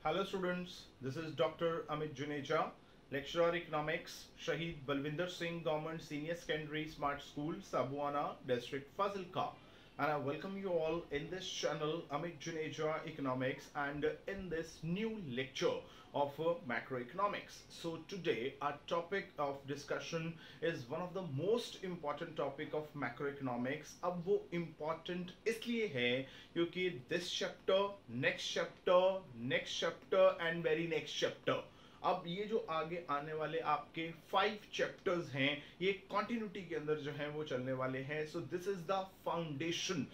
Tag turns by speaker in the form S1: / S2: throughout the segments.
S1: Hello students, this is Dr. Amit Juneja, lecturer economics, Shahid Balwinder Singh Government Senior Secondary Smart School, Sabuana, District Fazilka. And I welcome you all in this channel, Amit Juneja Economics, and in this new lecture of macroeconomics. So today our topic of discussion is one of the most important topic of macroeconomics. अब वो important इसलिए है क्योंकि this chapter, next chapter and very next chapter, अब ये जो आगे आने वाले आपके 5 चैप्टर्स हैं ये कंटिन्यूटी के अंदर जो है वो चलने वाले हैं. सो this is the foundation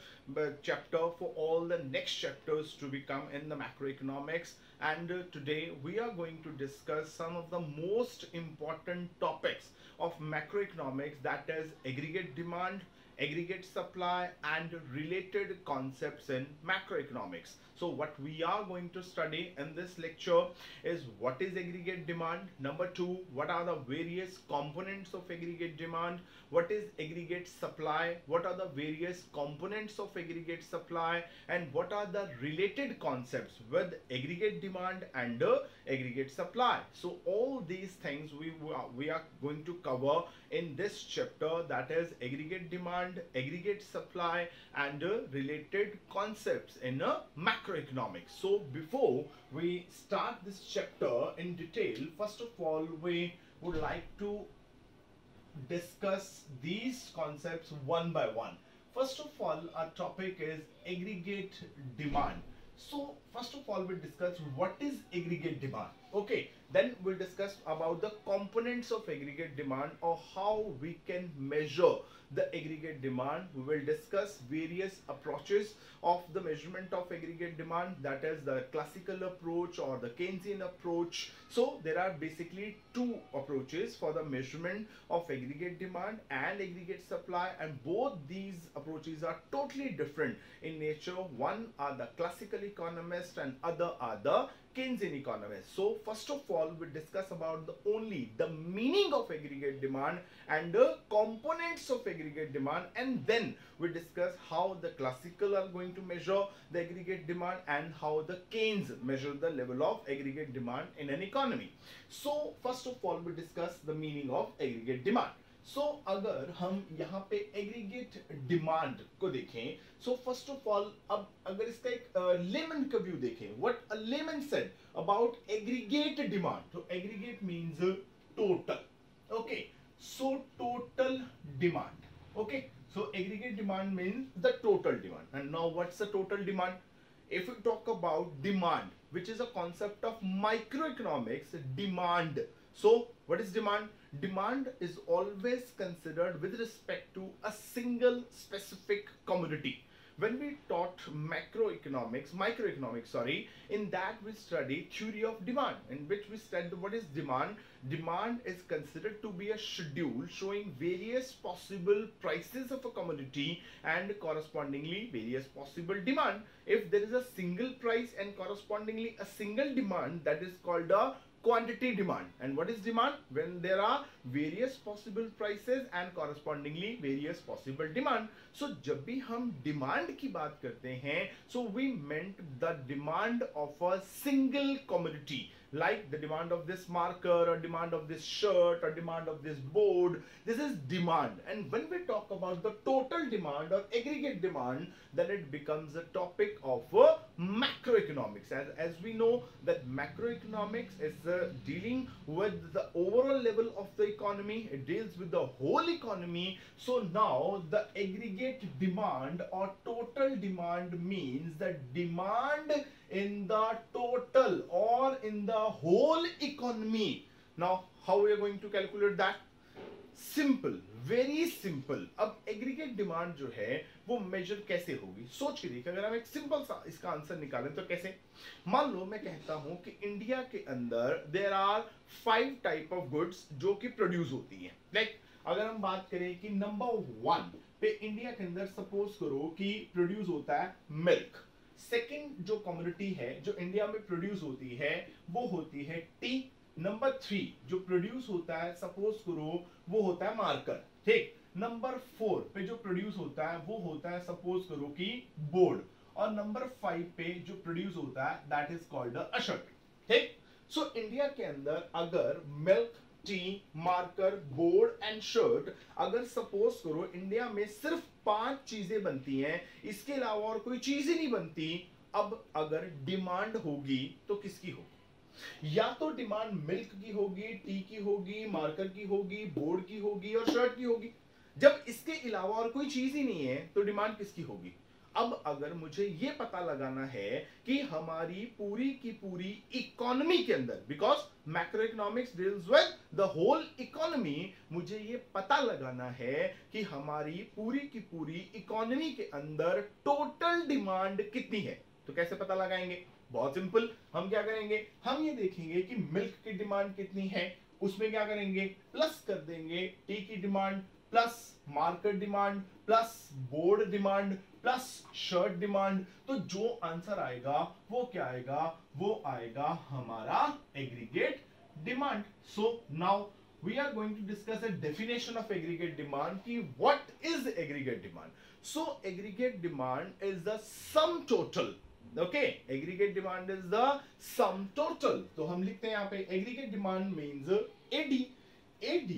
S1: chapter for all the next chapters to become in the macroeconomics. And today we are going to discuss some of the most important topics of macroeconomics, that is aggregate demand, aggregate supply and related concepts in macroeconomics. So what we are going to study in this lecture is what is aggregate demand, number 2, what are the various components of aggregate demand, what is aggregate supply, what are the various components of aggregate supply, and what are the related concepts with aggregate demand and aggregate supply. So all these things we are going to cover in this chapter, that is aggregate demand, aggregate supply and related concepts in macroeconomics. So before we start this chapter in detail, first of all we would like to discuss these concepts one by one. First of all, our topic is aggregate demand. So first of all, we'll discuss what is aggregate demand. Okay, then we'll discuss about the components of aggregate demand or how we can measure the aggregate demand. We will discuss various approaches of the measurement of aggregate demand, that is the classical approach or the Keynesian approach. So there are basically two approaches for the measurement of aggregate demand and aggregate supply, and both these approaches are totally different in nature. One are the classical economists and other are the Keynesian economists. So first of all, we discuss about only the meaning of aggregate demand and the components of aggregate demand, and then we discuss how the classical are going to measure the aggregate demand and how the Keynes measure the level of aggregate demand in an economy. So first of all, we discuss the meaning of aggregate demand. So अगर हम यहाँ पे aggregate demand को देखें, so first of all अब अगर इसका एक लेमन का व्यू देखें, what a layman said about aggregate demand. तो aggregate means total. Okay, so total demand. Okay, so aggregate demand means the total demand. And now what's the total demand? If we talk about demand, which is a concept of microeconomics, demand. So what is demand? Demand is always considered with respect to a single specific commodity. When we taught microeconomics, in that we study theory of demand, in which we studied what is demand. Demand is considered to be a schedule showing various possible prices of a commodity and correspondingly various possible demand. If there is a single price and correspondingly a single demand, that is called a quantity demand. And what is demand? When there are various possible prices and correspondingly various possible demand. So जब भी हम demand की बात करते हैं, so we meant the demand of a single commodity, like the demand of this marker or demand of this shirt or demand of this board. This is demand. And when we talk about the total demand or aggregate demand, then it becomes a topic of macroeconomics. As we know that macroeconomics is dealing with the overall level of the economy. It deals with the whole economy. So now the aggregate demand or total demand means the demand in the total or in the whole economy. Now how we are going to calculate that? Simple, very simple. अब aggregate demand जो है वो major कैसे होगी? सोच के देखिए, अगर हम एक सिंपल सा इसका आंसर निकालें तो कैसे? मान लो मैं कहता हूं कि इंडिया के अंदर there are 5 type of goods जो कि प्रोड्यूस होती हैं. लाइक अगर हम बात करें कि नंबर 1 पे इंडिया के अंदर सपोज करो कि प्रोड्यूस होता है मिल्क. सेकेंड जो कमोडिटी है जो इंडिया में प्रोड्यूस होती है वो होती है टी. नंबर 3 जो प्रोड्यूस होता है सपोज करो वो होता है मार्कर. ठीक. नंबर 4 पे जो प्रोड्यूस होता है वो होता है सपोज करो कि बोर्ड. और नंबर 5 पे जो प्रोड्यूस होता है that is called a shirt. ठीक। सो इंडिया के अंदर अगर milk, T, marker, board and shirt, अगर सपोज करो इंडिया में सिर्फ 5 चीजें बनती हैं, इसके अलावा और कोई चीज ही नहीं बनती, अब अगर डिमांड होगी तो किसकी होगी? या तो डिमांड मिल्क की होगी, टी की होगी, मार्कर की होगी, बोर्ड की होगी और शर्ट की होगी। जब इसके अलावा और कोई चीज ही नहीं है तो डिमांड किसकी होगी? अब अगर मुझे ये पता लगाना है कि हमारी पूरी की पूरी इकोनॉमी के अंदर, because macroeconomics deals with the whole economy, मुझे ये पता लगाना है कि हमारी पूरी की पूरी इकोनॉमी के अंदर टोटल डिमांड कितनी है। तो कैसे पता लगाएंगे? बहुत सिंपल, हम क्या करेंगे, हम ये देखेंगे कि मिल्क की डिमांड कितनी है, उसमें क्या करेंगे, प्लस कर देंगे टी की demand, plus market demand, plus board demand, plus shirt demand. तो जो आंसर आएगा वो क्या आएगा? वो आएगा हमारा aggregate demand. So now we are going to discuss a definition of aggregate demand ki what is aggregate demand. So aggregate demand is the sum total. Okay, aggregate demand is the sum total. तो हम लिखते हैं यहाँ पे aggregate demand means AD. AD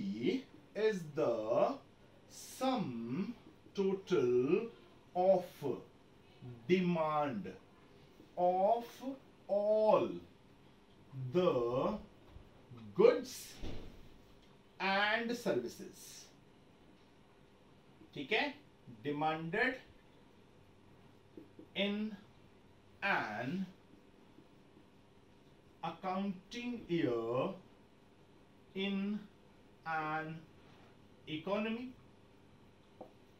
S1: is the sum total of demand of all the goods and services. ठीक है, demanded in an accounting year in an economy.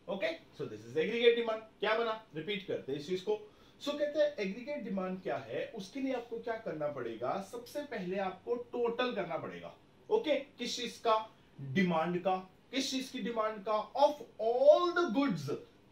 S1: Okay, so this is aggregate demand. क्या बना? Repeat करते हैं इस चीज को। सो कहते हैं एग्रीगेट डिमांड क्या है, उसके लिए आपको क्या करना पड़ेगा? सबसे पहले आपको टोटल करना पड़ेगा। ओके, किस चीज का? डिमांड का। किस चीज की डिमांड का? Of all the goods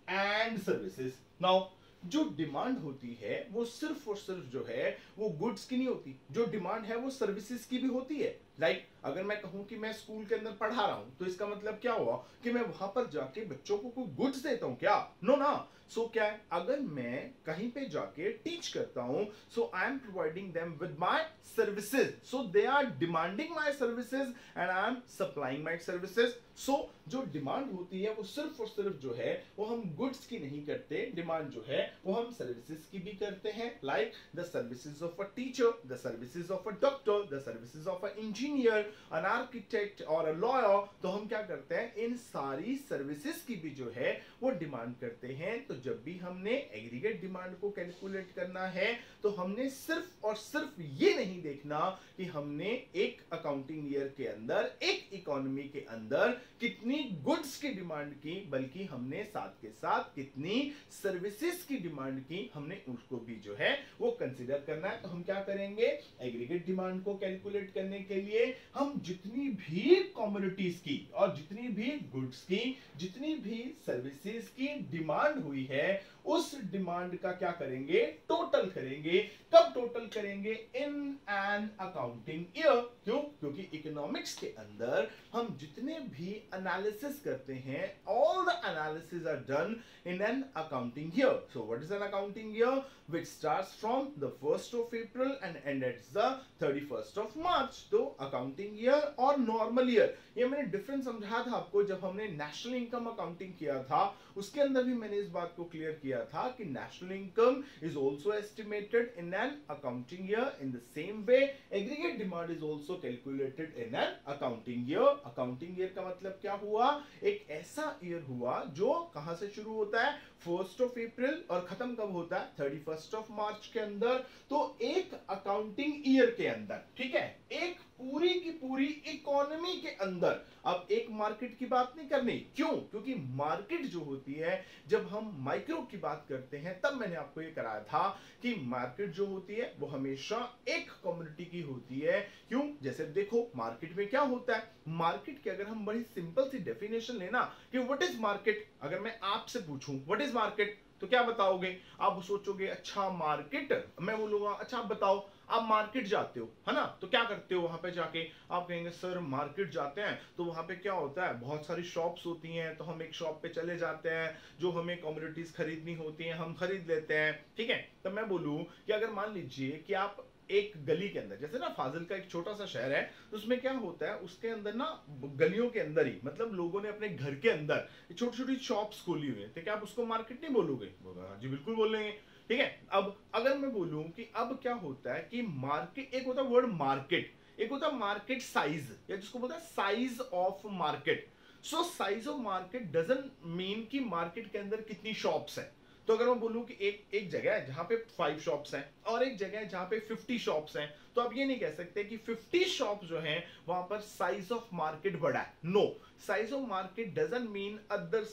S1: and services. Now जो डिमांड होती है वो सिर्फ और सिर्फ जो है वो गुड्स की नहीं होती, जो डिमांड है वो सर्विसेज की भी होती है। लाइक अगर मैं कहूं कि मैं स्कूल के अंदर पढ़ा रहा हूं तो इसका मतलब क्या हुआ कि मैं वहां पर जाके बच्चों को कोई गुड्स देता हूं क्या? नो ना। सो क्या है, अगर मैं कहीं पे जाके टीच करता हूं, so I am providing them with my services, so they are demanding my services and I am supplying my services. So जो डिमांड होती है वो सिर्फ और सिर्फ जो है वो हम गुड्स की नहीं करते, डिमांड जो है वो हम सर्विसेज की भी करते हैं। Like the services of a teacher, the services of a doctor, the services of a engineer, an architect और a lawyer। तो हम क्या करते हैं, इन सारी सर्विसेज की भी जो है वो डिमांड करते हैं। तो जब भी हमने एग्रीगेट डिमांड को कैलकुलेट करना है तो हमने सिर्फ और सिर्फ ये नहीं देखना कि हमने एक अकाउंटिंग ईयर के अंदर, एक इकोनॉमी के अंदर कितनी गुड्स की डिमांड की, बल्कि हमने साथ के साथ कितनी सर्विसेज की डिमांड की, हमने उसको भी जो है वो कंसीडर करना है। तो हम क्या करेंगे, एग्रीगेट डिमांड को कैलकुलेट करने के लिए हम जितनी भी कमोडिटीज की और जितनी भी गुड्स की, जितनी भी सर्विसेज की डिमांड हुई है उस डिमांड का क्या करेंगे, टोटल करेंगे। कब टोटल करेंगे? इन एन अकाउंटिंग ईयर। क्यों? क्योंकि इकोनॉमिक्स के अंदर हम जितने भी एनालिसिस करते हैं, all the analysis are done in an accounting year. So what is an accounting year? Which starts from the 1st of April and ends the 31st of March. तो अकाउंटिंग ईयर और normal year, ये मैंने difference समझाया था आपको जब हमने national income accounting किया था। उसके अंदर भी मैंने इस बात को क्लियर किया था कि national income is also estimated in an accounting year. In the same way aggregate demand is also calculated in an accounting year. Accounting year का मतलब क्या हुआ? एक ऐसा ईयर हुआ जो कहां से शुरू होता है, 1st ऑफ अप्रैल, और खत्म कब होता है, 31st ऑफ मार्च के अंदर। तो एक अकाउंटिंग ईयर के अंदर, ठीक है, एक पूरी की पूरी इकोनॉमी के अंदर। अब एक मार्केट की बात नहीं करनी, क्यों? क्योंकि मार्केट जो होती है, जब हम माइक्रो की बात करते हैं तब मैंने आपको ये कराया था कि मार्केट जो होती है वो हमेशा एक कम्युनिटी की होती है। क्यों? जैसे देखो मार्केट में क्या होता है, मार्केट की अगर हम बड़ी सिंपल सी डेफिनेशन लेना कि व्हाट इज मार्केट, अगर मैं आपसे पूछूं व्हाट इज मार्केट तो क्या बताओगे? आप सोचोगे अच्छा मार्केट, मैं बोलूंगा अच्छा आप बताओ, आप मार्केट जाते हो है ना, तो क्या करते हो वहां पे जाके? आप कहेंगे सर मार्केट जाते हैं तो वहां पे क्या होता है, बहुत सारी शॉप्स होती हैं, तो हम एक शॉप पे चले जाते हैं, जो हमें कमोडिटीज खरीदनी होती हैं हम खरीद लेते हैं, ठीक है। तो मैं बोलूं कि अगर मान लीजिए कि आप एक गली के अंदर, जैसे ना फाजिल का एक छोटा सा शहर है, तो उसमें क्या होता है, उसके अंदर ना गलियों के अंदर ही, मतलब लोगों ने अपने घर के अंदर छोटी छोटी शॉप्स खोली हुई है, तो क्या आप उसको मार्केट नहीं बोलोगे? हाँ जी बिल्कुल बोलेंगे। ठीक है, अब अगर मैं बोलूं कि अब क्या होता है कि मार्केट, एक होता है वर्ड मार्केट, एक होता है मार्केट साइज, या जिसको बोलते हैं size of market. So size of market doesn't mean कि मार्केट के अंदर कितनी शॉप्स है। तो अगर मैं बोलूं कि एक जगह है जहां पे 5 शॉप्स हैं और एक जगह है जहां पे 50 शॉप्स हैं, तो आप ये नहीं कह सकते कि 50 शॉप्स जो हैं वहां पर साइज ऑफ मार्केट बड़ा है। No, size of market doesn't mean other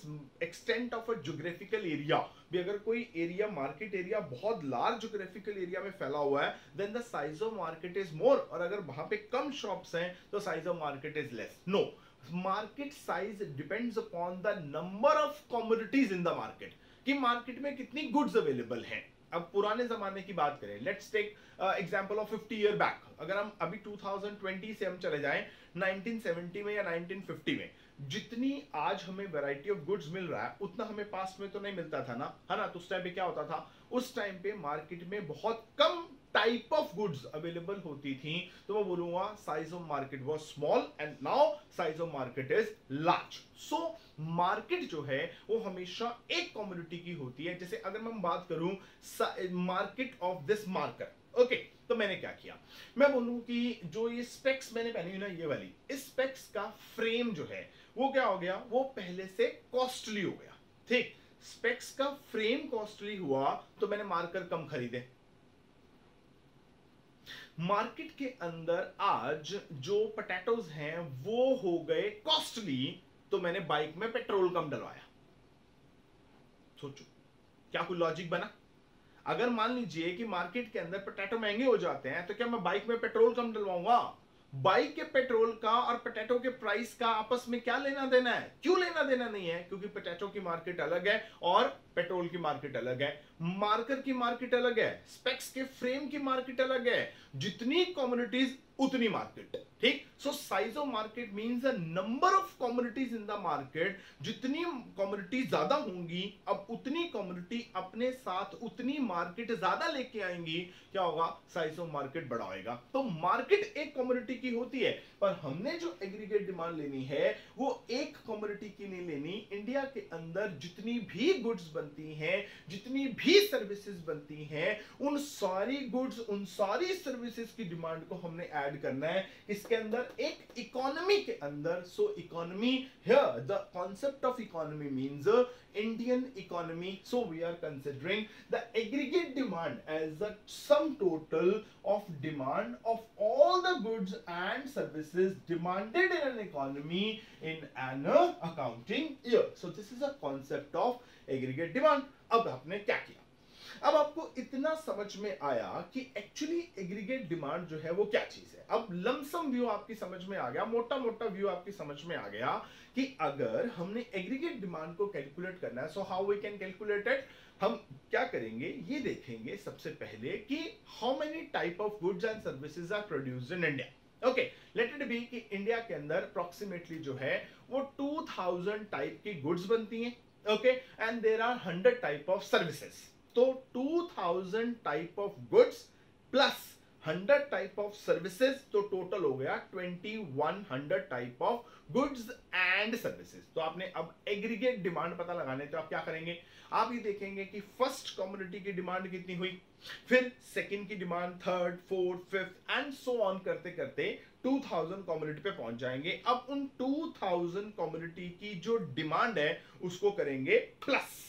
S1: extent of a geographical area भी। अगर कोई एरिया, मार्केट एरिया बहुत लार्ज ज्योग्राफिकल एरिया में फैला हुआ है, then the size of market is more, और अगर वहां पे कम शॉप्स हैं तो size of market is less. No, market size depends upon the number of commodities in the market, कि मार्केट में कितनी गुड्स अवेलेबल हैं। अब पुराने जमाने की बात करें, let's take example of 50 year back. अगर हम अभी 2020 से हम चले जाएं 1970 में या 1950 में, जितनी आज हमें वैरायटी ऑफ गुड्स मिल रहा है उतना हमें पास्ट में तो नहीं मिलता था ना, है ना। तो उस टाइम पे क्या होता था, उस टाइम पे मार्केट में बहुत कम टाइप ऑफ गुड्स अवेलेबल होती थी, तो मैं बोलूंगा size of market was small and now size of market is large. So market जो है वो हमेशा एक कम्युनिटी की होती है। जैसे अगर मैं बात करूं market of this marker, okay, तो मैंने क्या किया, मैं बोलूं कि जो ये स्पेक्स मैंने पहनी हुई ना, ये वाली, इस स्पेक्स का फ्रेम जो है वो क्या हो गया, वो पहले से कॉस्टली हो गया। ठीक, स्पेक्स का फ्रेम कॉस्टली हुआ तो मैंने मार्कर कम खरीदे। मार्केट के अंदर आज जो पोटैटोज हैं वो हो गए कॉस्टली, तो मैंने बाइक में पेट्रोल कम डलवाया। सोचो क्या कोई लॉजिक बना? अगर मान लीजिए कि मार्केट के अंदर पोटैटो महंगे हो जाते हैं, तो क्या मैं बाइक में पेट्रोल कम डलवाऊंगा? बाइक के पेट्रोल का और पोटैटो के प्राइस का आपस में क्या लेना देना है? क्यों लेना देना नहीं है? क्योंकि पोटैटो की मार्केट अलग है और पेट्रोल की मार्केट अलग है, मार्कर की मार्केट अलग है, स्पेक्स के फ्रेम की मार्केट अलग है। जितनी कम्युनिटीज उतनी मार्केट। ठीक, so size of market means the number of communities in the market. जितनी कम्युनिटी ज्यादा होंगी, अब उतनी कम्युनिटी अपने साथ उतनी मार्केट ज्यादा लेके आएंगी, क्या होगा, साइज ऑफ मार्केट बड़ा होगा। तो मार्केट एक कम्युनिटी की होती है, पर हमने जो एग्रीगेट डिमांड लेनी है वो एक कम्युनिटी की नहीं लेनी। इंडिया के अंदर जितनी भी गुड्स बनती हैं, जितनी भी सर्विसेज बनती हैं, उन सारी गुड्स, उन सारी सर्विसेज की डिमांड को हमने ऐड करना है इसके अंदर, एक इकोनॉमी के अंदर। So economy, here the concept of economy means Indian economy. So we are considering the aggregate demand as the sum total of demand of all the goods and services demanded in an economy in an accounting year. So this is a concept of aggregate demand. अब आपने क्या किया? अब आपको इतना समझ में आया कि एक्चुअली एग्रीगेट डिमांड जो है वो क्या चीज है। अब लमसम व्यू आपकी समझ में आ गया, मोटा मोटा व्यू आपकी समझ में आ गया कि अगर हमने एग्रीगेट डिमांड को कैलकुलेट करना है, so how we can calculate it. हम क्या करेंगे, ये देखेंगे सबसे पहले कि how many type of goods and services are produced in India. Okay, let it be कि इंडिया के अंदर अप्रोक्सीमेटली जो है वो 2000 टाइप की गुड्स बनती हैं, okay, and there are 100 type of services. तो 2000 type of goods plus 100 type of services, तो टोटल हो गया 2100 type of goods and services. तो आपने अब एग्रीगेट डिमांड पता लगाने, तो आप क्या करेंगे, आप ये देखेंगे कि फर्स्ट कम्युनिटी की डिमांड कितनी हुई, फिर सेकंड की demand, third, fourth, fifth and so on करते करते 2000 कम्युनिटी पे पहुंच जाएंगे। अब उन 2000 कम्युनिटी की जो डिमांड है उसको करेंगे प्लस।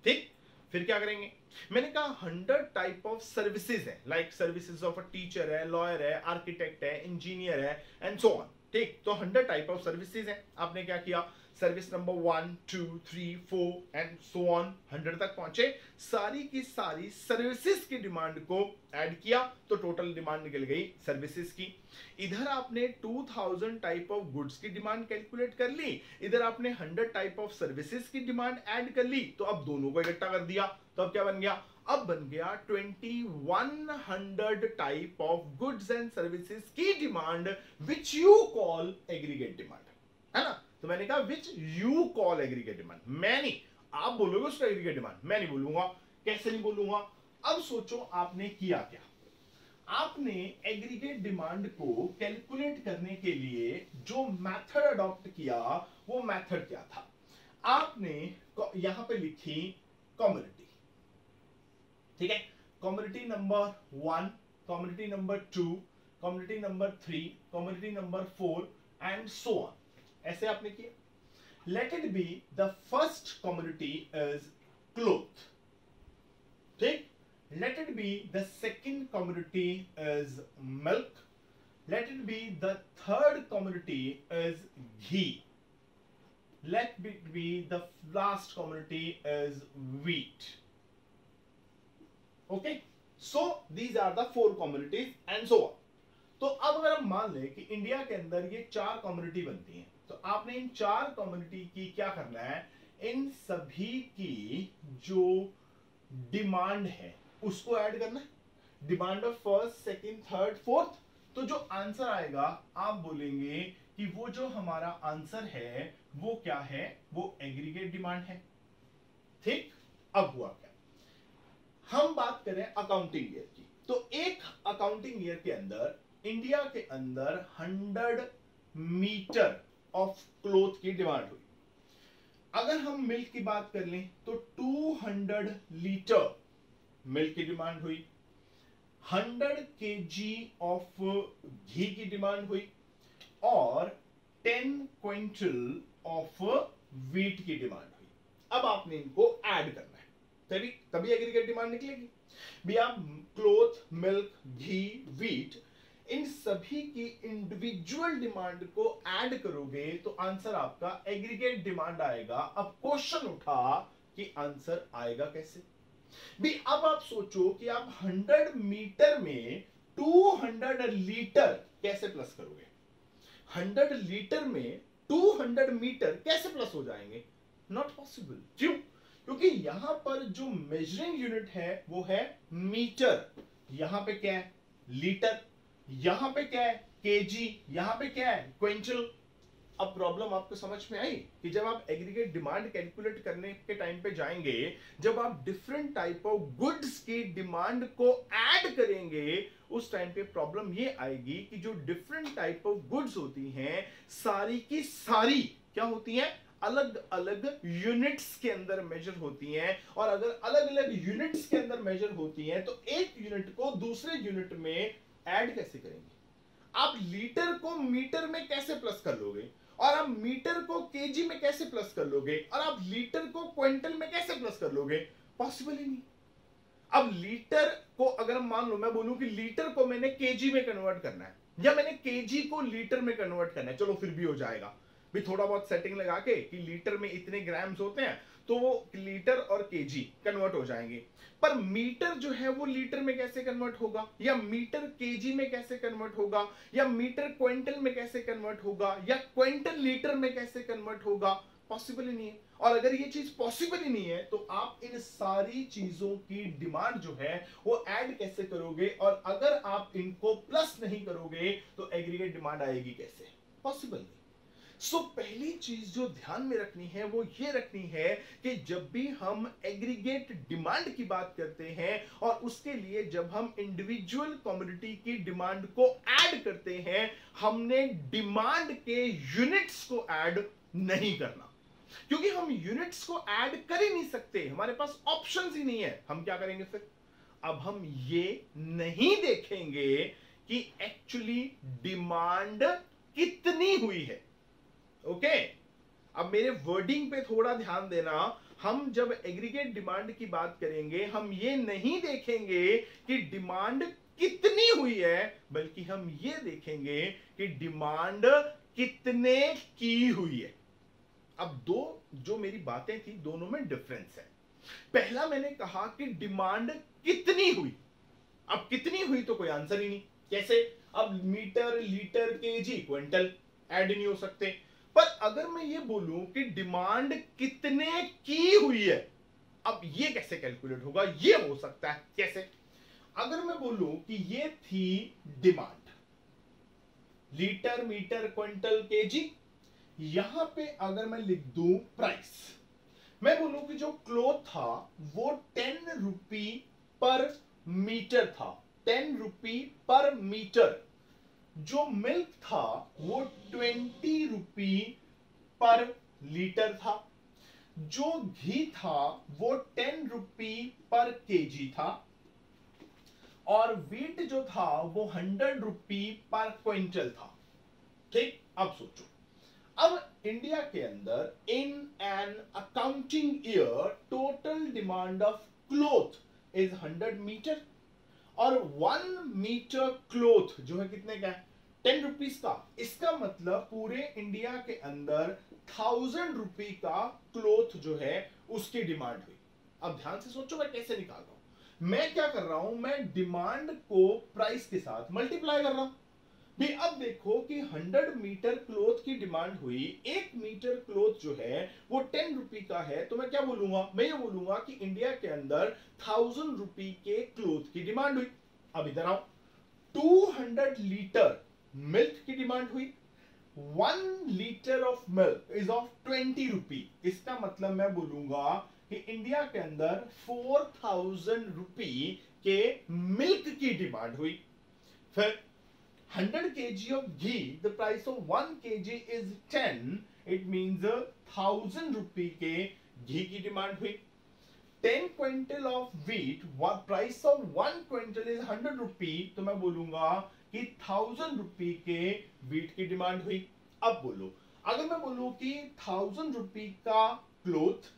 S1: ठीक, फिर क्या करेंगे, मैंने कहा 100 टाइप ऑफ सर्विसेज है, like services of a teacher है, लॉयर है, आर्किटेक्ट है, इंजीनियर है एंड सो ऑन। ठीक, तो 100 टाइप ऑफ सर्विसेज है। आपने क्या किया, service number 1 2 3 4 and so on 100 तक पहुंचे, सारी की सारी सर्विसेज की डिमांड को ऐड किया तो टोटल डिमांड निकल गई सर्विसेज की। इधर आपने 2000 टाइप ऑफ गुड्स की डिमांड कैलकुलेट कर ली, इधर आपने 100 टाइप ऑफ सर्विसेज की डिमांड ऐड कर ली, तो अब दोनों को इकट्ठा कर दिया, तो अब क्या बन गया, अब बन गया 2100 type of goods and services की demand which you call aggregate demand, है ना। तो मैंने कहा which you call aggregate demand, मैं नहीं, आप बोलोगे उसका एग्रीगेट डिमांड, मैं नहीं बोलूंगा। कैसे नहीं बोलूंगा, अब सोचो आपने किया क्या, आपने एग्रीगेट डिमांड को कैलकुलेट करने के लिए जो मेथड अडॉप्ट किया वो मेथड क्या था? आपने यहां पे लिखी कम्युनिटी, ठीक है, community number 1, community number 2, community number 3, community number 4 and so on, ऐसे आपने किया. Late it be the first community is cloth, ठीक. Let it be the second community is milk. Let it be the third community is ghee. Let it be the last community is wheat. Okay. So these are the 4 communities and so on. तो अब अगर हम मान लें कि India के अंदर ये 4 कम्युनिटी बनती हैं, तो आपने इन 4 कम्युनिटी की क्या करना है, इन सभी की जो डिमांड है उसको ऐड करना है. Demand of first, second, third, fourth. तो जो आंसर आएगा आप बोलेंगे कि वो जो हमारा आंसर है वो क्या है, वो एग्रीगेट डिमांड है. ठीक. अब हुआ क्या, हम बात करें अकाउंटिंग ईयर की. तो एक अकाउंटिंग ईयर के अंदर इंडिया के अंदर 100 मीटर ऑफ क्लोथ की डिमांड हुई. अगर हम मिल्क की बात कर लें तो 200 लीटर मिल्क की डिमांड हुई, 100 केजी ऑफ घी की डिमांड हुई और 10 क्विंटल ऑफ व्हीट की डिमांड हुई. अब आपने इनको ऐड करना है, तभी तभी एग्रीगेट डिमांड निकलेगी. भी आप क्लोथ, मिल्क, घी, व्हीट, इन सभी की इंडिविजुअल डिमांड को ऐड करोगे तो आंसर आपका एग्रीगेट डिमांड आएगा. अब क्वेश्चन उठा कि आंसर आएगा कैसे. भी अब आप सोचो कि आप 100 मीटर में 200 लीटर कैसे प्लस करोगे. 100 लीटर में 200 मीटर कैसे प्लस हो जाएंगे? Not possible. क्यों? क्योंकि यहां पर जो मेजरिंग यूनिट है वो है मीटर, यहां पे क्या है, लीटर, यहां पे क्या है, केजी, यहां पे क्या है, क्विंटल. अब प्रॉब्लम आपको समझ में आई कि जब आप एग्रीगेट डिमांड कैलकुलेट करने के टाइम पे जाएंगे, जब आप डिफरेंट टाइप ऑफ गुड्स की डिमांड को ऐड करेंगे उस टाइम पे प्रॉब्लम ये आएगी कि जो डिफरेंट टाइप ऑफ गुड्स होती हैं सारी की सारी क्या होती हैं, अलग अलग यूनिट्स के अंदर मेजर होती हैं. और अगर अलग अलग यूनिट्स के अंदर मेजर होती हैं तो एक यूनिट को दूसरे यूनिट में ऐड कैसे करेंगे. आप लीटर को मीटर में कैसे प्लस कर लोगे, और आप मीटर को केजी में कैसे प्लस कर लोगे, और आप लीटर को क्विंटल में कैसे प्लस कर लोगे? पॉसिबल ही नहीं. अब लीटर को अगर मान लो मैं बोलूं कि लीटर को मैंने केजी में कन्वर्ट करना है या मैंने केजी को लीटर में कन्वर्ट करना है, चलो फिर भी हो जाएगा. भी थोड़ा बहुत सेटिंग लगा के कि लीटर में इतने ग्राम्स होते हैं तो वो लीटर और केजी कन्वर्ट हो जाएंगे. पर मीटर जो है वो लीटर में कैसे कन्वर्ट होगा, या मीटर केजी में कैसे कन्वर्ट होगा, या मीटर क्विंटल में कैसे कन्वर्ट होगा, या क्विंटल लीटर में कैसे कन्वर्ट होगा? पॉसिबल ही नहीं है. और अगर ये चीज पॉसिबल ही नहीं है तो आप इन सारी चीजों की डिमांड जो है वो ऐड कैसे करोगे, और अगर आप इनको प्लस नहीं करोगे तो एग्रीगेट डिमांड आएगी कैसे? पॉसिबल नहीं. सो पहली चीज जो ध्यान में रखनी है वो ये रखनी है कि जब भी हम एग्रीगेट डिमांड की बात करते हैं और उसके लिए जब हम इंडिविजुअल कम्युनिटी की डिमांड को ऐड करते हैं, हमने डिमांड के यूनिट्स को ऐड नहीं करना. क्योंकि हम यूनिट्स को ऐड कर ही नहीं सकते, हमारे पास ऑप्शंस ही नहीं है. हम क्या करेंगे फिर? अब हम ये नहीं देखेंगे कि एक्चुअली डिमांड कितनी हुई है. ओके. अब मेरे वर्डिंग पे थोड़ा ध्यान देना. हम जब एग्रीगेट डिमांड की बात करेंगे हम ये नहीं देखेंगे कि डिमांड कितनी हुई है, बल्कि हम ये देखेंगे कि डिमांड कितने की हुई है. अब दो जो मेरी बातें थी दोनों में डिफरेंस है. पहला मैंने कहा कि डिमांड कितनी हुई. अब कितनी हुई तो कोई आंसर ही नहीं. कैसे? अब metre, litre, KG, quintal add नहीं हो सकते. पर अगर मैं ये बोलूं कि डिमांड कितने की हुई है, अब ये कैसे कैलकुलेट होगा? ये हो सकता है. कैसे? अगर मैं बोलूं कि ये थी demand, litre, metre, quintal, KG, यहां पे अगर मैं लिख दूं प्राइस, मैं बोलूं कि जो क्लोथ था वो 10 रुपी पर मीटर था, 10 रुपी पर मीटर, जो मिल्क था वो 20 रुपी पर लीटर था, जो घी था वो 10 रुपी पर केजी था, और वीट जो था वो 100 रुपी पर क्विंटल था। ठीक, अब सोचो, अब इंडिया के अंदर in an accounting year total demand of cloth is 100 metre, और 1 मीटर क्लोथ जो है कितने का है, 10 रुपीज का। इसका मतलब पूरे इंडिया के अंदर 1000 रुपी का क्लोथ जो है उसकी डिमांड हुई। अब ध्यान से सोचो मैं कैसे निकाल रहा हूं। मैं क्या कर रहा हूं, मैं डिमांड को प्राइस के साथ मल्टीप्लाई कर रहा हूं भी। अब देखो कि 100 मीटर क्लोथ की डिमांड हुई, 1 मीटर क्लोथ जो है वो 10 रुपी का है, तो मैं क्या बोलूंगा, मैं ये बोलूंगा कि इंडिया के अंदर 1000 रुपी के क्लोथ की डिमांड हुई। अब इधर आओ, 200 लीटर मिल्क की डिमांड हुई, 1 litre of milk is of 20 रुपी। इसका मतलब मैं बोलूंगा कि इंडिया के अंदर 4000 रुपी के मिल्क की डिमांड हुई। फिर 100 kg of ghee, the price of 1 kg is 10, it means 1000 रुपी के घी की डिमांड हुई। 10 quintal of wheat, price of 1 quintal is 100 रुपी, तो मैं बोलूंगा कि 1000 रुपी के wheat की डिमांड हुई। अब बोलो, अगर मैं बोलूं कि 1000 रुपी का क्लोथ,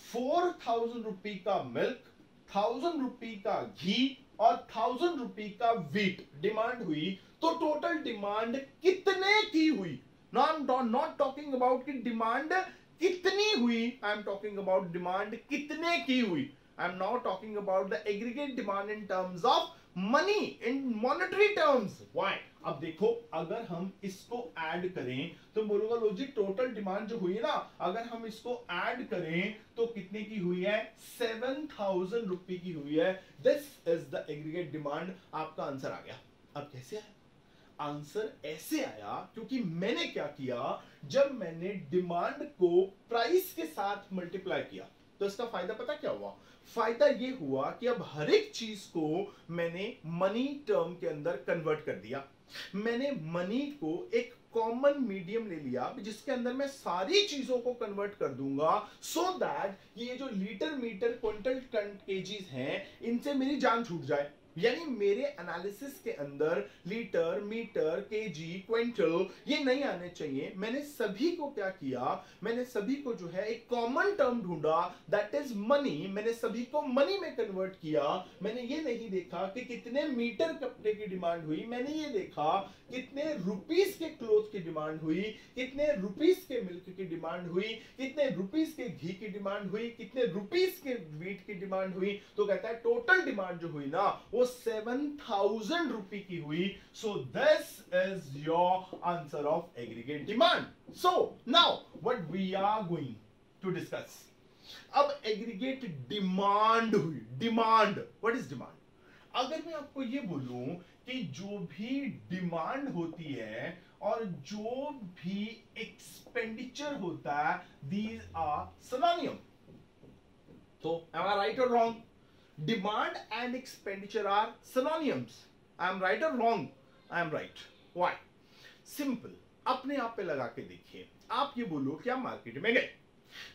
S1: 4000 रुपी का मिल्क, 1000 रुपी का घी और 1000 रुपी का वीट डिमांड हुई, तो टोटल डिमांड कितने की हुई। नॉट टॉकिंग अबाउट कि डिमांड कितनी हुई, I am talking about demand कितने की हुई। I am not talking about the aggregate demand in terms of money, in monetary terms. Why? अब देखो, अगर हम इसको ऐड करें तो बोलूंगा लॉजिक, टोटल डिमांड जो हुई ना, अगर हम इसको ऐड करें तो कितने की हुई है, 7000 रुपी की हुई है। This is the aggregate demand. आपका आंसर आ गया। अब कैसे आया आंसर? ऐसे आया क्योंकि मैंने क्या किया, जब मैंने डिमांड को प्राइस के साथ मल्टीप्लाई किया तो इसका फायदा पता क्या हुआ? फायदा ये हुआ कि अब हर एक चीज को मैंने मनी टर्म के अंदर कन्वर्ट कर दिया। मैंने मनी को एक कॉमन मीडियम ले लिया जिसके अंदर मैं सारी चीजों को कन्वर्ट कर दूंगा, सो दैट ये जो litre, metre, quintal, ton, KGs हैं, इनसे मेरी जान छूट जाए। यानी मेरे एनालिसिस के अंदर लीटर, मीटर, केजी, क्विंटल ये नहीं आने चाहिए। मैंने सभी को क्या किया, मैंने सभी को जो है एक कॉमन टर्म ढूंढा, दैट इज मनी। मैंने सभी को मनी में कन्वर्ट किया। मैंने ये नहीं देखा कि कितने मीटर कपड़े की डिमांड हुई, मैंने ये देखा कितने रुपीस के क्लोथ की डिमांड हुई, कितने रुपीस के मिल्क की डिमांड हुई, कितने रुपीस के घी की डिमांड हुई, कितने रुपीस के वीट की डिमांड हुई। तो कहता है टोटल डिमांड जो हुई ना वो 7000 रुपी की हुई। So this is your answer of aggregate demand. So now what we are going to discuss, अब एग्रीगेट डिमांड हुई। Demand, what is demand? अगर मैं आपको ये बोलूं कि जो भी डिमांड होती है और जो भी एक्सपेंडिचर होता है, दीज आर सिनोनिम। तो am I right or wrong? Demand and expenditure are synonyms. I am right or wrong? I am right. Why? Simple. अपने आप पे लगा के देखिए। आप ये बोलो कि आप मार्केट में गए,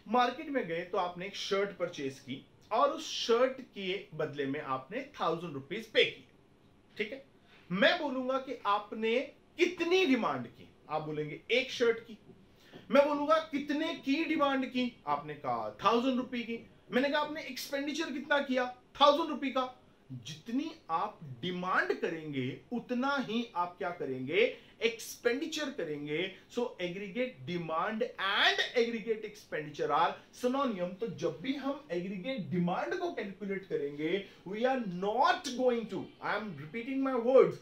S1: मार्केट में गए तो आपने एक शर्ट परचेज की और उस शर्ट के बदले में आपने 1000 रुपीज पे किए। ठीक है, मैं बोलूंगा कि आपने कितनी डिमांड की, आप बोलेंगे एक शर्ट की। मैं बोलूंगा कितने की डिमांड की, आपने कहा 1000 रुपए की। मैंने कहा आपने एक्सपेंडिचर कितना किया, 1000 रुपए का। जितनी आप डिमांड करेंगे उतना ही आप क्या करेंगे, एक्सपेंडिचर करेंगे। So aggregate demand and aggregate expenditure are synonym. तो जब भी हम एग्रीगेट डिमांड को कैलकुलेट करेंगे, we are not going to, I am repeating my words,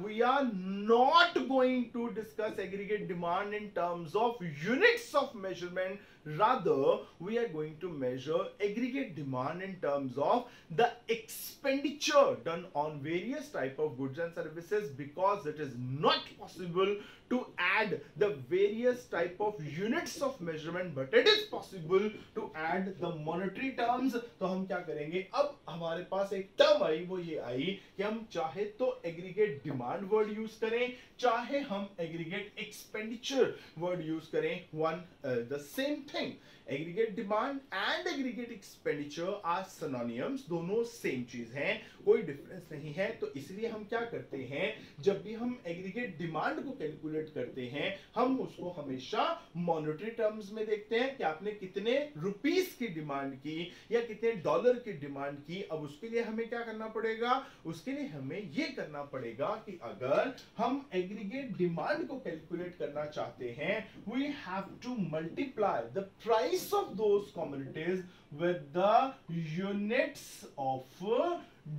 S1: we are not going to discuss aggregate demand in terms of units of measurement. Rather, we are going to measure aggregate demand in terms of the expenditure done on various type of goods and services, because it is not possible to add the various type of units of measurement, but it is possible to add the monetary terms, तो हम क्या करेंगे, अब हमारे पास एक term आई, वो ये आई कि हम चाहे तो एग्रीगेट डिमांड वर्ड यूज करें, चाहे हम एग्रीगेट एक्सपेंडिचर वर्ड यूज करें, one the same thing. Aggregate demand and aggregate expenditure are synonyms, दोनों सेम चीज हैं, कोई डिफरेंस नहीं है। तो इसलिए हम क्या करते हैं, जब भी हम एग्रीगेट डिमांड को कैलकुलेट करते हैं, हम उसको हमेशा मॉनेटरी टर्म्स में देखते हैं कि आपने कितने रुपीस की डिमांड की या कितने डॉलर की डिमांड की। अब उसके लिए हमें क्या करना पड़ेगा, उसके लिए हमें यह करना पड़ेगा कि अगर हम एग्रीगेट डिमांड को कैलकुलेट करना चाहते हैं, we have to multiply the price of those commodities with the units of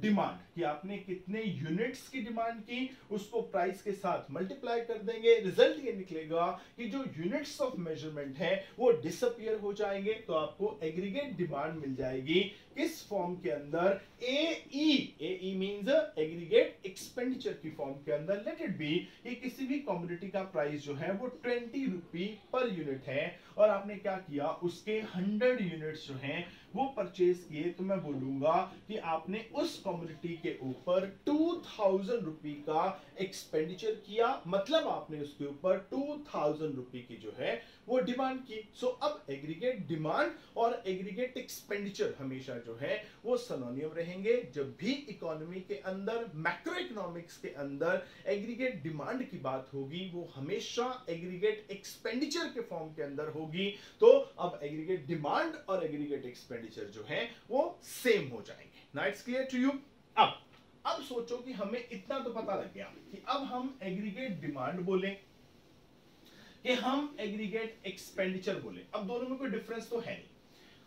S1: demand, कि आपने कितने यूनिट्स की डिमांड की उसको प्राइस के साथ मल्टीप्लाई कर देंगे। रिजल्ट ये निकलेगा कि जो यूनिट्स ऑफ मेजरमेंट है वो डिसअपियर हो जाएंगे, तो आपको एग्रीगेट डिमांड मिल जाएगी किस फॉर्म के अंदर, AE मींस एग्रीगेट एक्सपेंडिचर की फॉर्म के अंदर। लेट इट बी कि किसी भी कमोडिटी का प्राइस जो है वो 20 रुपी पर यूनिट है और आपने क्या किया, उसके 100 यूनिट्स जो हैं वो परचेज किए, तो मैं बोलूंगा कि आपने उस कमोडिटी के ऊपर 2000 रुपी का एक्सपेंडिचर किया, मतलब आपने उसके ऊपर 2000 रुपी की जो है वो डिमांड की। सो अब एग्रीगेट डिमांड और एग्रीगेट एक्सपेंडिचर हमेशा जो है वो सिनोनिम रहेंगे। जब भी इकोनॉमी के अंदर, मैक्रो इकोनॉमिक्स के अंदर एग्रीगेट डिमांड की बात होगी, वो हमेशा एग्रीगेट एक्सपेंडिचर के फॉर्म के अंदर होगी। तो अब एग्रीगेट डिमांड और एग्रीगेट एक्सपेंडिचर जो है वो सेम हो जाएंगे। Now it's clear to you. अब सोचो कि हमें इतना तो पता लग गया कि अब हम एग्रीगेट डिमांड बोलें कि हम एग्रीगेट एक्सपेंडिचर बोले, अब दोनों में कोई डिफरेंस तो है नहीं।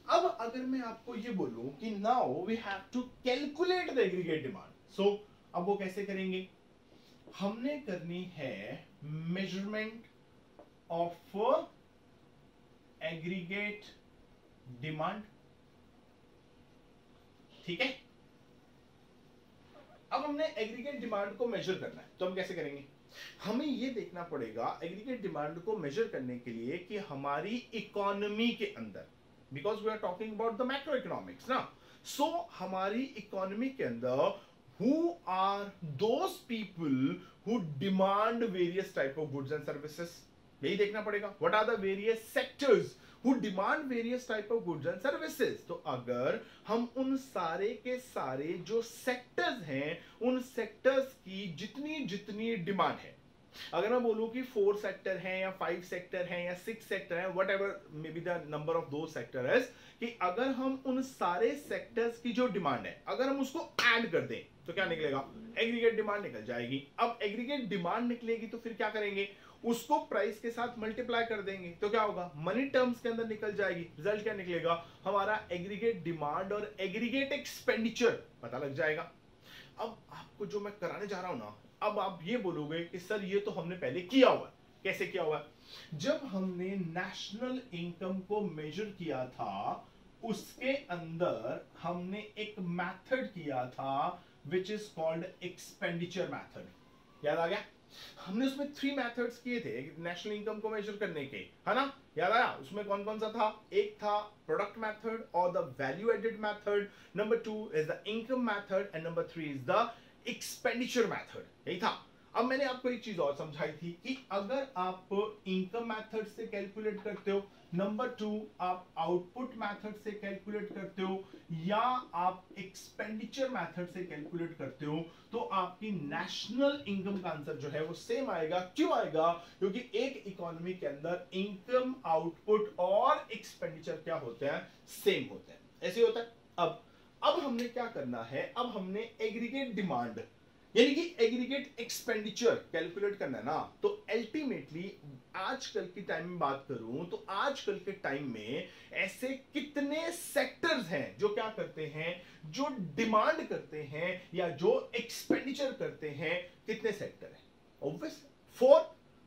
S1: अब अगर मैं आपको ये बोलूं कि now we have to calculate the aggregate demand, so अब वो कैसे करेंगे, हमने करनी है मेजरमेंट ऑफ एग्रीगेट डिमांड, ठीक है। अब हमने एग्रीगेट डिमांड को मेजर करना है, तो हम कैसे करेंगे, हमें यह देखना पड़ेगा एग्रीगेट डिमांड को मेजर करने के लिए कि हमारी इकोनॉमी के अंदर, because we are talking about the macro economics ना, सो हमारी इकोनॉमी के अंदर who are those people who demand various type of goods and services, यही देखना पड़ेगा। what are the various sectors who demand various type of goods and services। तो अगर हम उन सारे के सारे जो सेक्टर्स हैं, उन सेक्टर्स की जितनी जितनी डिमांड है, अगर मैं बोलूं कि 4 सेक्टर हैं या 5 सेक्टर हैं या 6 सेक्टर हैं, what ever may be the number of दो सेक्टर्स, कि अगर हम उन सारे सेक्टर्स की जो डिमांड है अगर हम उसको ऐड कर दें तो क्या निकलेगा, एग्रीगेट डिमांड निकल जाएगी। अब एग्रीगेट डिमांड निकलेगी तो फिर क्या करेंगे, उसको प्राइस के साथ मल्टीप्लाई कर देंगे, तो क्या होगा, मनी टर्म्स के अंदर निकल जाएगी। रिजल्ट क्या निकलेगा, हमारा एग्रीगेट डिमांड और एग्रीगेट एक्सपेंडिचर पता लग जाएगा। अब आपको जो मैं कराने जा रहा हूं ना, अब आप ये बोलोगे कि सर ये तो हमने पहले किया हुआ है। कैसे किया हुआ है, जब हमने नेशनल इनकम को मेजर किया था उसके अंदर हमने एक मेथड किया था which is called expenditure method. याद आ गया, हमने उसमें 3 मेथड्स किए थे नेशनल इनकम को मेजर करने के, है ना, याद आया। उसमें कौन कौन सा था, एक था प्रोडक्ट मेथड और the value added method, number 2 is the income method and number 3 is the expenditure method, यही था। अब मैंने आपको एक चीज और समझाई थी कि अगर आप इनकम मेथड से कैलकुलेट करते हो, नंबर 2 आप आउटपुट मेथड से कैलकुलेट करते हो, या आप एक्सपेंडिचर मेथड से कैलकुलेट करते हो, तो आपकी नेशनल इनकम का आंसर जो है वो सेम आएगा। क्यों आएगा, क्योंकि एक इकोनॉमी के अंदर इनकम, आउटपुट और एक्सपेंडिचर क्या होते हैं, सेम होते हैं, ऐसे होता है। अब हमने क्या करना है, अब हमने एग्रीगेट डिमांड यानी कि एग्रीगेट एक्सपेंडिचर कैलकुलेट करना है ना, तो अल्टीमेटली आजकल की टाइम में बात करूं तो आजकल के टाइम में ऐसे कितने सेक्टर्स हैं जो क्या करते हैं, जो डिमांड करते हैं या जो एक्सपेंडिचर करते हैं, कितने सेक्टर हैं, ऑब्वियस 4।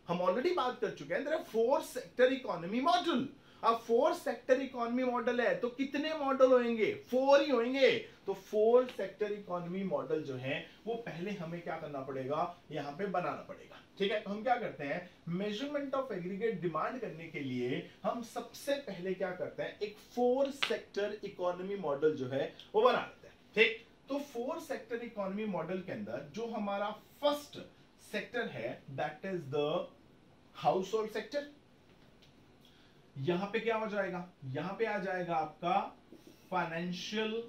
S1: हम ऑलरेडी बात कर चुके हैं, there are 4 sector economy model. अब 4 सेक्टर इकोनॉमी मॉडल है तो कितने मॉडल होंगे? 4 ही होंगे। तो 4 सेक्टर इकोनॉमी मॉडल जो है वो पहले हमें क्या करना पड़ेगा, यहां पे बनाना पड़ेगा। ठीक है, तो हम क्या करते हैं, मेजरमेंट ऑफ एग्रीगेट डिमांड करने के लिए हम सबसे पहले क्या करते हैं, एक 4 सेक्टर इकोनॉमी मॉडल जो है वो बना लेते हैं। ठीक, तो 4 सेक्टर इकोनॉमी मॉडल के अंदर जो हमारा फर्स्ट सेक्टर है that is the house hold sector. यहां पे क्या हो जाएगा, यहां पे आ जाएगा आपका financial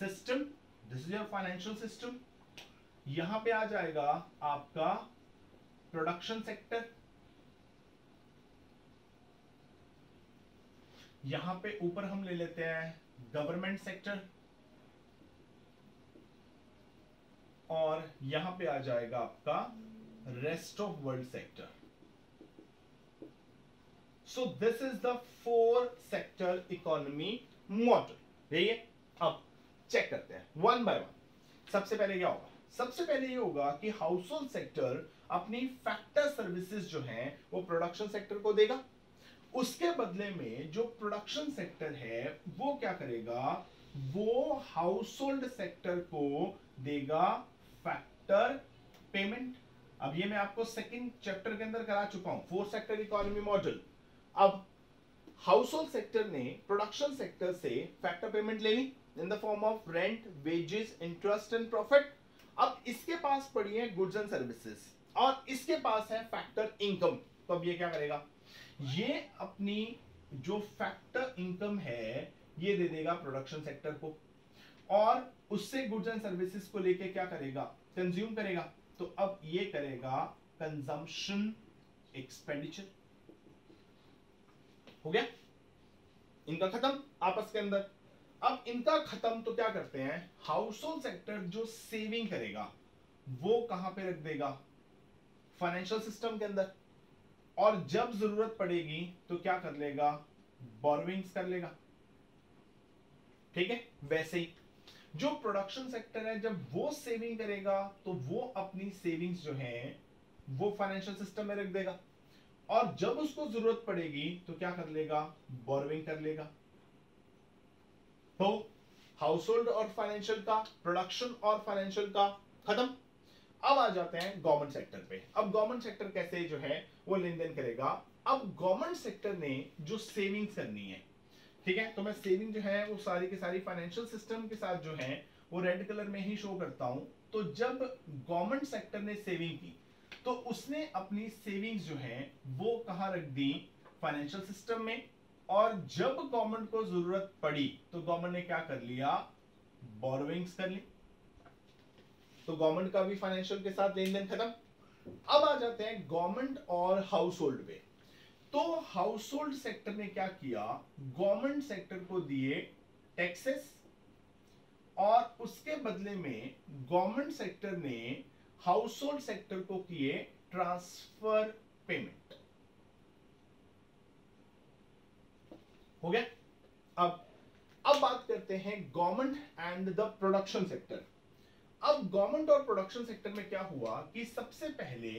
S1: system, this is your financial system. यहां पे आ जाएगा आपका प्रोडक्शन सेक्टर, यहां पे ऊपर हम ले लेते हैं गवर्नमेंट सेक्टर, और यहां पे आ जाएगा आपका rest of world sector. So this is the 4 sector economy model. यही है। अब चेक करते हैं वन बाय वन। सबसे पहले क्या होगा, सबसे पहले ये होगा कि हाउस होल्ड सेक्टर अपनी फैक्टर सर्विसेज जो है वो प्रोडक्शन सेक्टर को देगा। उसके बदले में जो प्रोडक्शन सेक्टर है वो क्या करेगा, वो हाउस होल्ड सेक्टर को देगा फैक्टर पेमेंट। अब ये मैं आपको सेकंड चैप्टर के अंदर करा चुका हूं, 4 सेक्टर इकोनॉमी मॉडल। अब हाउस होल्ड सेक्टर ने प्रोडक्शन सेक्टर से फैक्टर पेमेंट ले ली in the form of rent, wages, interest and profit. अब इसके पास पड़ी है गुड्स एंड सर्विसेज और इसके पास है फैक्टर इनकम। तो अब ये क्या करेगा, ये अपनी जो फैक्टर इनकम है ये दे देगा प्रोडक्शन सेक्टर को, और उससे गुड्स एंड सर्विसेज को लेके क्या करेगा, कंज्यूम करेगा। तो अब ये करेगा कंजम्पशन एक्सपेंडिचर। हो गया, इनका खत्म आपस के अंदर। अब इनका खत्म तो क्या करते हैं, हाउस होल्ड सेक्टर जो सेविंग करेगा वो कहां पे रख देगा, फाइनेंशियल सिस्टम के अंदर, और जब जरूरत पड़ेगी तो क्या कर लेगा, बोरोविंग्स कर लेगा। ठीक है, वैसे ही जो प्रोडक्शन सेक्टर है जब वो सेविंग करेगा तो वो अपनी सेविंग्स जो है वो फाइनेंशियल सिस्टम में रख देगा, और जब उसको जरूरत पड़ेगी तो क्या कर लेगा, बोरोविंग कर लेगा। तो हाउस होल्ड और फाइनेंशियल का, प्रोडक्शन और फाइनेंशियल का खत्म। अब आ जाते हैं गवर्नमेंट सेक्टर पे। अब गवर्नमेंट सेक्टर कैसे जो है वो लेन देन करेगा। अब गवर्नमेंट सेक्टर ने जो सेविंग्स करनी है, ठीक है, तो मैं सेविंग जो है वो सारी की सारी फाइनेंशियल सिस्टम के साथ जो है वो रेड कलर में ही शो करता हूं। तो जब गवर्नमेंट सेक्टर ने सेविंग की तो उसने अपनी सेविंग्स जो है वो कहां रख दी, फाइनेंशियल सिस्टम में, और जब गवर्नमेंट को जरूरत पड़ी तो गवर्नमेंट ने क्या कर लिया, बोरोविंग्स कर ली। तो गवर्नमेंट का भी फाइनेंशियल के साथ लेन देन खत्म। अब आ जाते हैं गवर्नमेंट और हाउस होल्ड पे। तो हाउस होल्ड सेक्टर ने क्या किया, गवर्नमेंट सेक्टर को दिए टैक्सेस, और उसके बदले में गवर्नमेंट सेक्टर ने हाउस होल्ड सेक्टर को किए ट्रांसफर पेमेंट। हो गया। अब बात करते हैं government and the production sector. अब गवर्नमेंट और प्रोडक्शन सेक्टर में क्या हुआ कि सबसे पहले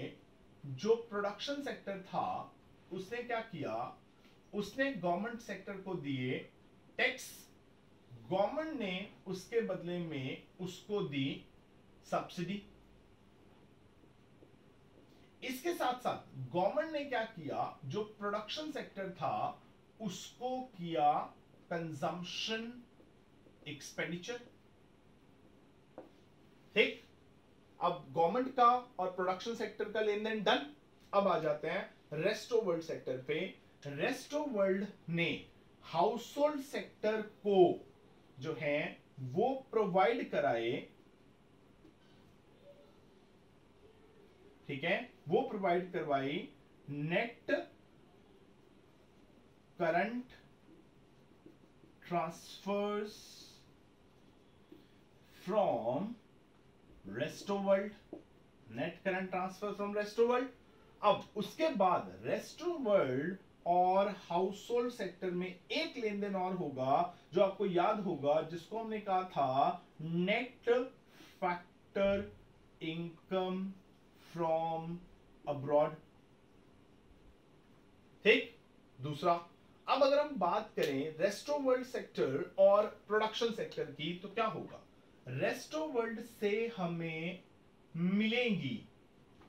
S1: जो प्रोडक्शन सेक्टर था उसने क्या किया, उसने गवर्नमेंट सेक्टर को दिए टैक्स, गवर्नमेंट ने उसके बदले में उसको दी सब्सिडी। इसके साथ साथ गवर्नमेंट ने क्या किया, जो प्रोडक्शन सेक्टर था उसको किया कंजम्पशन एक्सपेंडिचर। ठीक, अब गवर्नमेंट का और प्रोडक्शन सेक्टर का लेन देन डन। अब आ जाते हैं रेस्ट ऑफ वर्ल्ड सेक्टर पे। रेस्ट ऑफ वर्ल्ड ने हाउस होल्ड सेक्टर को जो है वो प्रोवाइड कराए, ठीक है, वो प्रोवाइड करवाई net current transfers from rest of world, net current transfer from rest of world. अब उसके बाद रेस्ट ऑफ वर्ल्ड और हाउस होल्ड सेक्टर में एक लेन देन और होगा जो आपको याद होगा, जिसको हमने कहा था net factor income from abroad. ठीक, दूसरा, अब अगर हम बात करें रेस्ट ऑफ वर्ल्ड सेक्टर और प्रोडक्शन सेक्टर की, तो क्या होगा? रेस्ट ऑफ वर्ल्ड से हमें मिलेंगी,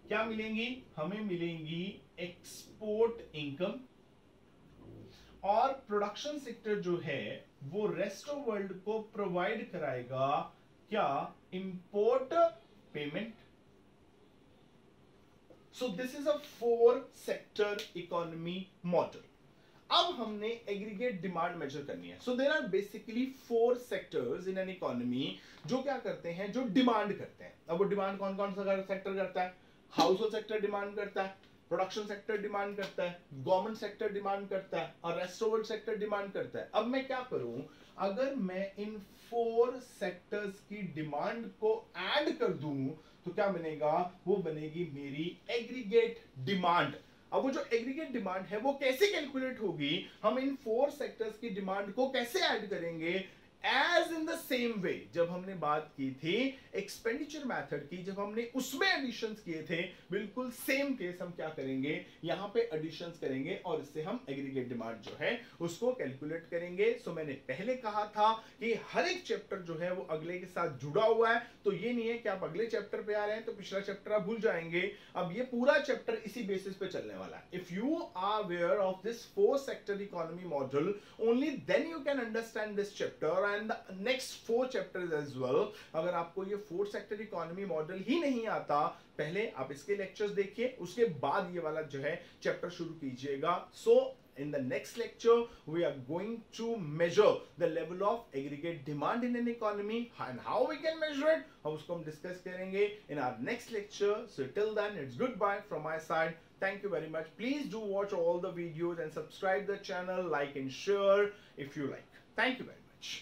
S1: क्या मिलेंगी? हमें मिलेंगी एक्सपोर्ट इनकम, और प्रोडक्शन सेक्टर जो है वो रेस्ट ऑफ वर्ल्ड को प्रोवाइड कराएगा क्या? Import payment. So this is a 4 sector economy model. अब हमने एग्रीगेट डिमांड मेजर करनी है। So there are basically 4 sectors in an economy जो क्या करते हैं? जो डिमांड करते हैं। अब वो डिमांड कौन कौन सा सेक्टर करता है? हाउस होल्ड सेक्टर डिमांड करता है, प्रोडक्शन सेक्टर डिमांड करता है, गवर्नमेंट सेक्टर डिमांड करता है, और rest of world sector demand करता है। अब मैं क्या करूं? अगर मैं इन 4 सेक्टर्स की डिमांड को ऐड कर दूं तो क्या बनेगा? वो बनेगी मेरी एग्रीगेट डिमांड। अब वो जो एग्रीगेट डिमांड है वो कैसे कैलकुलेट होगी? हम इन 4 सेक्टर्स की डिमांड को कैसे ऐड करेंगे? As in the same way जब हमने बात की थी एक्सपेंडिचर मेथड की, जब हमने उसमें एडिशंस किए थे, बिल्कुल सेम केस हम क्या करेंगे? यहां पे एडिशंस करेंगे और इससे हम एग्रीगेट डिमांड जो है उसको कैलकुलेट करेंगे। सो मैंने पहले कहा था कि हर एक चैप्टर जो है वो अगले के साथ जुड़ा हुआ है, तो ये नहीं है कि आप अगले चैप्टर पे आ रहे हैं तो पिछला चैप्टर आप भूल जाएंगे। अब ये पूरा चैप्टर इसी बेसिस पे चलने वाला है। If you are aware of this 4 sector economy model, only then you can understand this chapter and the next 4 chapters as well। अगर आपको ये 4 सेक्टर इकोनॉमी मॉडल ही नहीं आता, पहले आप इसके लेक्चर्स देखिए, उसके बाद ये वाला जो है चैप्टर शुरू कीजिएगा। सो in the next lecture we are going to measure the level of aggregate demand in an economy and how we can measure it, हम उसको हम डिस्कस करेंगे in our next lecture। So till then it's goodbye from my side। Thank you very much। Please do watch all the videos and subscribe the channel, like and share if you like। Thank you very much।